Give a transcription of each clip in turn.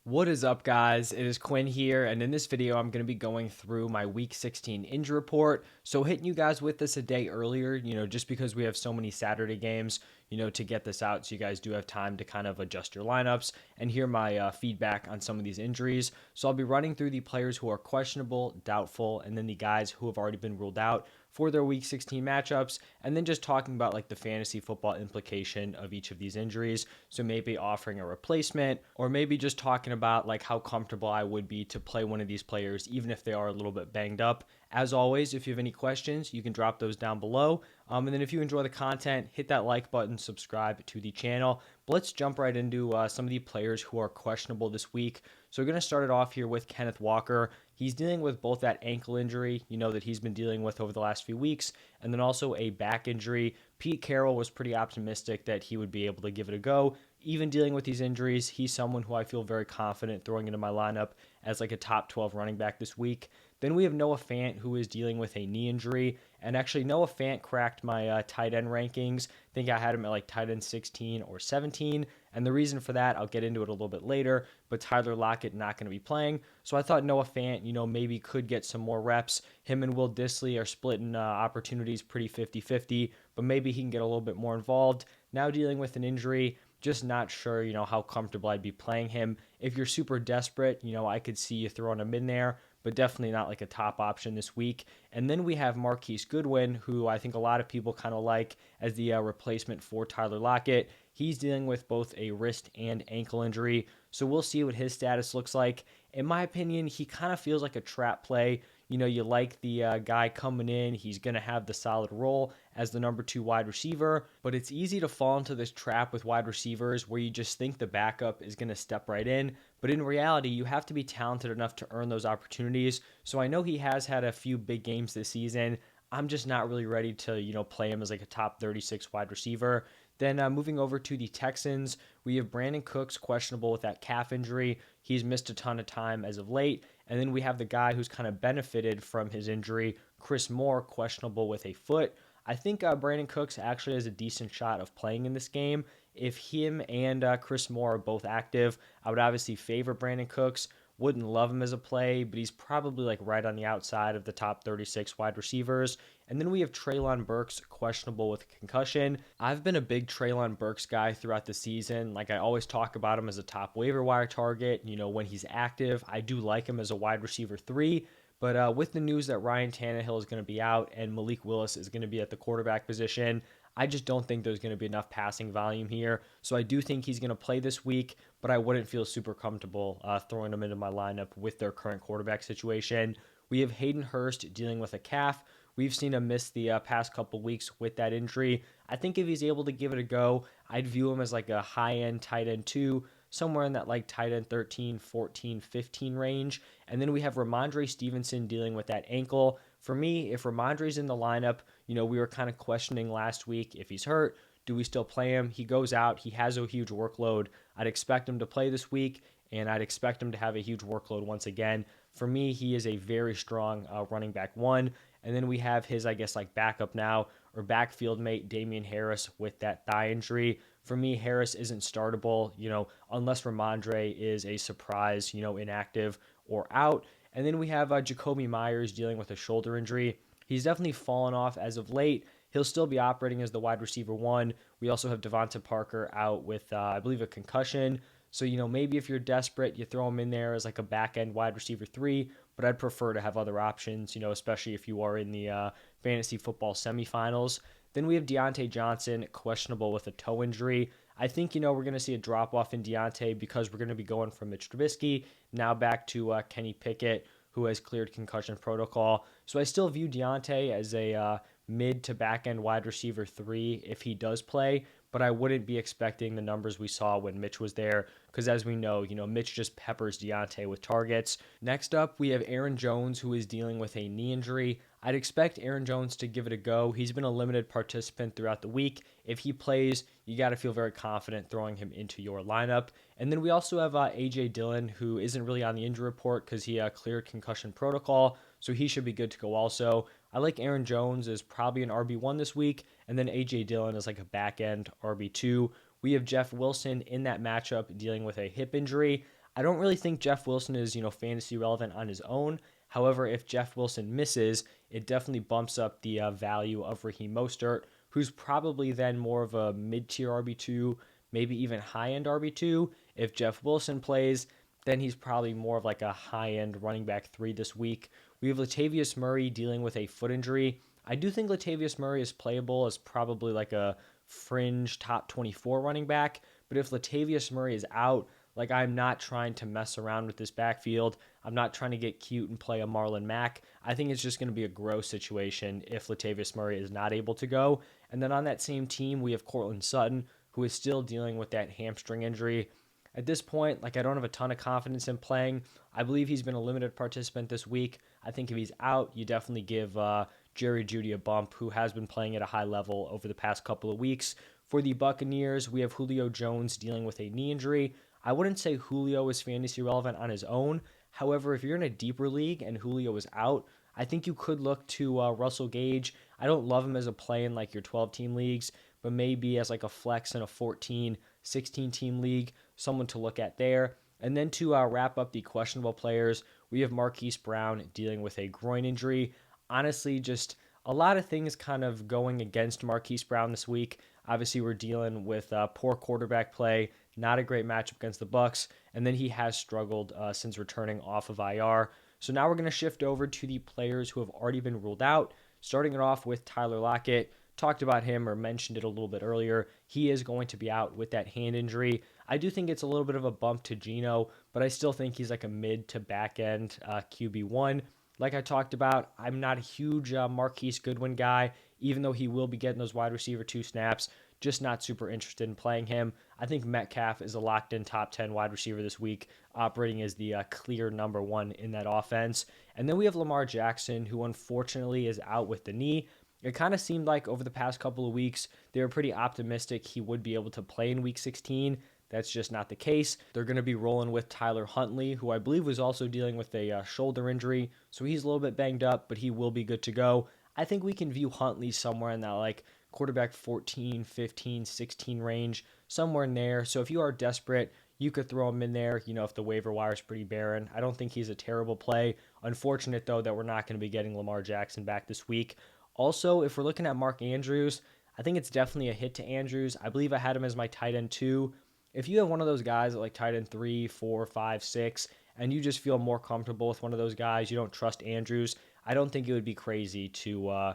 What is up, guys? It is Quinn here, and in this video, I'm going to be going through my Week 16 injury report. So, hitting you guys with this a day earlier, just because we have so many Saturday games, to get this out so you guys do have time to kind of adjust your lineups and hear my feedback on some of these injuries. So, I'll be running through the players who are questionable, doubtful, and then the guys who have already been ruled out for their Week 16 matchups, and then just talking about like the fantasy football implication of each of these injuries. So maybe offering a replacement, or maybe just talking about like how comfortable I would be to play one of these players, even if they are a little bit banged up. As always, if you have any questions, you can drop those down below. And then if you enjoy the content, hit that like button, subscribe to the channel. But let's jump right into some of the players who are questionable this week. So we're going to start it off here with Kenneth Walker. He's dealing with both that ankle injury, that he's been dealing with over the last few weeks, and then also a back injury. Pete Carroll was pretty optimistic that he would be able to give it a go. Even dealing with these injuries, he's someone who I feel very confident throwing into my lineup as like a top 12 running back this week. Then we have Noah Fant, who is dealing with a knee injury. And actually, Noah Fant cracked my tight end rankings. I think I had him at like tight end 16 or 17. And the reason for that, I'll get into it a little bit later. But Tyler Lockett not going to be playing. So I thought Noah Fant, maybe could get some more reps. Him and Will Dissly are splitting opportunities pretty 50-50. But maybe he can get a little bit more involved. Now dealing with an injury, just not sure, how comfortable I'd be playing him. If you're super desperate, I could see you throwing him in there, but definitely not like a top option this week. And then we have Marquise Goodwin, who I think a lot of people kind of like as the replacement for Tyler Lockett. He's dealing with both a wrist and ankle injury, so we'll see what his status looks like. In my opinion, he kind of feels like a trap play. You like the guy coming in. He's going to have the solid role as the number two wide receiver, but it's easy to fall into this trap with wide receivers where you just think the backup is going to step right in. But in reality, you have to be talented enough to earn those opportunities. So I know he has had a few big games this season. I'm just not really ready to, play him as like a top 36 wide receiver. Then moving over to the Texans, we have Brandon Cooks questionable with that calf injury. He's missed a ton of time as of late. And then we have the guy who's kind of benefited from his injury, Chris Moore, questionable with a foot. I think Brandon Cooks actually has a decent shot of playing in this game. If him and Chris Moore are both active, I would obviously favor Brandon Cooks. Wouldn't love him as a play, but he's probably like right on the outside of the top 36 wide receivers. And then we have Treylon Burks questionable with concussion. I've been a big Treylon Burks guy throughout the season. Like I always talk about him as a top waiver wire target. When he's active, I do like him as a wide receiver 3. But with the news that Ryan Tannehill is going to be out and Malik Willis is going to be at the quarterback position, I just don't think there's going to be enough passing volume here. So I do think he's going to play this week, but I wouldn't feel super comfortable throwing him into my lineup with their current quarterback situation. We have Hayden Hurst dealing with a calf. We've seen him miss the past couple weeks with that injury. I think if he's able to give it a go, I'd view him as like a high end tight end 2, somewhere in that like tight end 13, 14, 15 range. And then we have Ramondre Stevenson dealing with that ankle. For me, if Ramondre's in the lineup, we were kind of questioning last week if he's hurt. Do we still play him? He goes out. He has a huge workload. I'd expect him to play this week, and I'd expect him to have a huge workload once again. For me, he is a very strong running back 1. And then we have his, I guess, like backup now or backfield mate, Damian Harris, with that thigh injury. For me, Harris isn't startable, unless Ramondre is a surprise, inactive or out. And then we have Jacoby Myers dealing with a shoulder injury. He's definitely fallen off as of late. He'll still be operating as the wide receiver 1. We also have Devonta Parker out with, I believe, a concussion. So, maybe if you're desperate, you throw him in there as like a back end wide receiver 3, but I'd prefer to have other options, especially if you are in the fantasy football semifinals. Then we have Deontay Johnson, questionable with a toe injury. I think, we're going to see a drop off in Deontay because we're going to be going from Mitch Trubisky now back to Kenny Pickett, who has cleared concussion protocol. So I still view Deontay as a mid to back end wide receiver 3 if he does play, but I wouldn't be expecting the numbers we saw when Mitch was there because as we know, Mitch just peppers Deontay with targets. Next up, we have Aaron Jones, who is dealing with a knee injury. I'd expect Aaron Jones to give it a go. He's been a limited participant throughout the week. If he plays, you got to feel very confident throwing him into your lineup. And then we also have A.J. Dillon, who isn't really on the injury report because he cleared concussion protocol, so he should be good to go also. I like Aaron Jones as probably an RB1 this week, and then A.J. Dillon as like a back end RB2. We have Jeff Wilson in that matchup dealing with a hip injury. I don't really think Jeff Wilson is, fantasy relevant on his own. However, if Jeff Wilson misses, it definitely bumps up the value of Raheem Mostert, who's probably then more of a mid-tier RB2, maybe even high-end RB2. If Jeff Wilson plays, then he's probably more of like a high-end running back 3 this week. We have Latavius Murray dealing with a foot injury. I do think Latavius Murray is playable as probably like a fringe top 24 running back, but if Latavius Murray is out, like, I'm not trying to mess around with this backfield. I'm not trying to get cute and play a Marlon Mack. I think it's just going to be a gross situation if Latavius Murray is not able to go. And then on that same team, we have Courtland Sutton, who is still dealing with that hamstring injury. At this point, like, I don't have a ton of confidence in playing. I believe he's been a limited participant this week. I think if he's out, you definitely give Jerry Jeudy a bump, who has been playing at a high level over the past couple of weeks. For the Buccaneers, we have Julio Jones dealing with a knee injury. I wouldn't say Julio is fantasy relevant on his own. However, if you're in a deeper league and Julio is out, I think you could look to Russell Gage. I don't love him as a play in like your 12-team leagues, but maybe as like a flex in a 14, 16-team league, someone to look at there. And then to wrap up the questionable players, we have Marquise Brown dealing with a groin injury. Honestly, just a lot of things kind of going against Marquise Brown this week. Obviously, we're dealing with poor quarterback play, not a great matchup against the Bucs, and then he has struggled since returning off of IR. So now we're going to shift over to the players who have already been ruled out, starting it off with Tyler Lockett. Talked about him or mentioned it a little bit earlier. He is going to be out with that hand injury. I do think it's a little bit of a bump to Geno, but I still think he's like a mid to back end QB1. Like I talked about, I'm not a huge Marquise Goodwin guy, even though he will be getting those wide receiver 2 snaps. Just not super interested in playing him. I think Metcalf is a locked in top 10 wide receiver this week, operating as the clear number 1 in that offense. And then we have Lamar Jackson, who unfortunately is out with the knee. It kind of seemed like over the past couple of weeks, they were pretty optimistic he would be able to play in week 16. That's just not the case. They're going to be rolling with Tyler Huntley, who I believe was also dealing with a shoulder injury. So he's a little bit banged up, but he will be good to go. I think we can view Huntley somewhere in that like quarterback 14, 15, 16 range, somewhere in there. So if you are desperate, you could throw him in there, if the waiver wire is pretty barren. I don't think he's a terrible play. Unfortunate, though, that we're not going to be getting Lamar Jackson back this week. Also, if we're looking at Mark Andrews, I think it's definitely a hit to Andrews. I believe I had him as my tight end 2. If you have one of those guys at like tight end 3, 4, 5, 6, and you just feel more comfortable with one of those guys, you don't trust Andrews, I don't think it would be crazy to,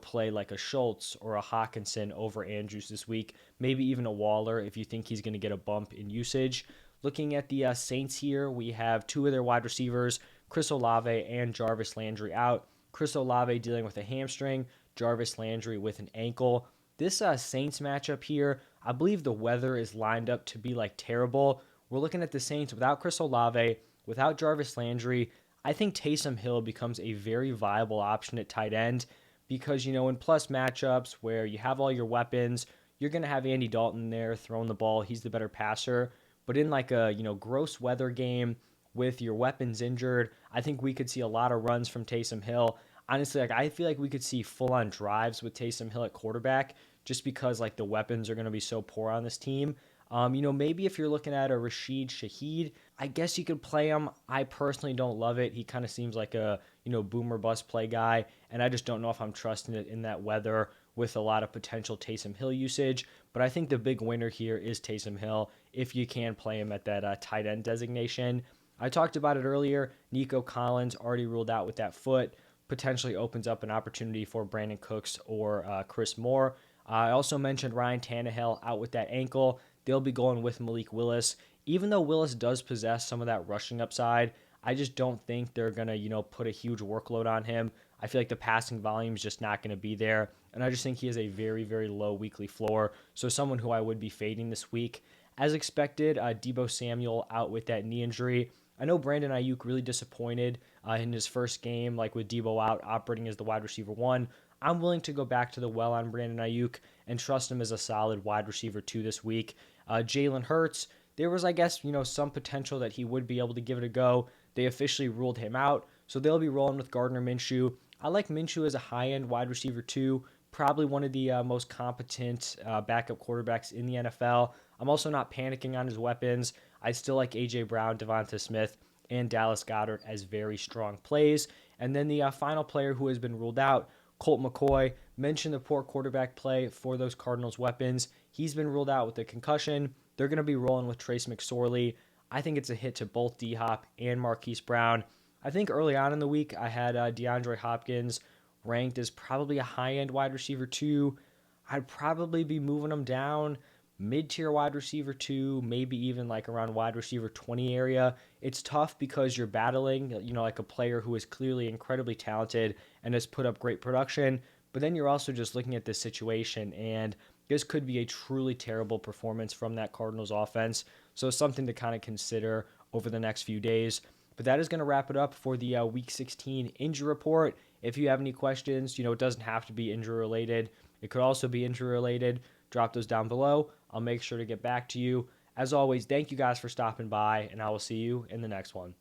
play like a Schultz or a Hawkinson over Andrews this week. Maybe even a Waller if you think he's going to get a bump in usage. Looking at the Saints here, we have 2 of their wide receivers, Chris Olave and Jarvis Landry out. Chris Olave dealing with a hamstring, Jarvis Landry with an ankle. This Saints matchup here, I believe the weather is lined up to be like terrible. We're looking at the Saints without Chris Olave, without Jarvis Landry. I think Taysom Hill becomes a very viable option at tight end because, in plus matchups where you have all your weapons, you're going to have Andy Dalton there throwing the ball. He's the better passer. But in like a, gross weather game with your weapons injured, I think we could see a lot of runs from Taysom Hill. Honestly, like I feel like we could see full-on drives with Taysom Hill at quarterback just because like the weapons are going to be so poor on this team. Maybe if you're looking at a Rashid Shaheed, I guess you could play him. I personally don't love it. He kind of seems like a, boomer bust play guy, and I just don't know if I'm trusting it in that weather with a lot of potential Taysom Hill usage. But I think the big winner here is Taysom Hill if you can play him at that tight end designation. I talked about it earlier. Nico Collins already ruled out with that foot. Potentially opens up an opportunity for Brandon Cooks or Chris Moore. I also mentioned Ryan Tannehill out with that ankle. They'll be going with Malik Willis. Even though Willis does possess some of that rushing upside, I just don't think they're going to, put a huge workload on him. I feel like the passing volume is just not going to be there. And I just think he has a very, very low weekly floor. So someone who I would be fading this week. As expected, Deebo Samuel out with that knee injury. I know Brandon Ayuk really disappointed in his first game, like with Deebo out, operating as the wide receiver 1. I'm willing to go back to the well on Brandon Ayuk and trust him as a solid wide receiver 2 this week. Jalen Hurts, there was, I guess, some potential that he would be able to give it a go. They officially ruled him out, so they'll be rolling with Gardner Minshew. I like Minshew as a high-end wide receiver 2, probably one of the most competent backup quarterbacks in the NFL. I'm also not panicking on his weapons. I still like A.J. Brown, Devonta Smith, and Dallas Goedert as very strong plays. And then the final player who has been ruled out, Colt McCoy, mentioned the poor quarterback play for those Cardinals weapons. He's been ruled out with a concussion. They're going to be rolling with Trace McSorley. I think it's a hit to both D-Hop and Marquise Brown. I think early on in the week, I had DeAndre Hopkins ranked as probably a high-end wide receiver 2. I'd probably be moving him down mid-tier wide receiver 2, maybe even like around wide receiver 20 area. It's tough because you're battling, like a player who is clearly incredibly talented and has put up great production, but then you're also just looking at this situation, and this could be a truly terrible performance from that Cardinals offense. So something to kind of consider over the next few days. But that is going to wrap it up for the Week 16 injury report. If you have any questions, it doesn't have to be injury related. It could also be injury related. Drop those down below. I'll make sure to get back to you. As always, thank you guys for stopping by, and I will see you in the next one.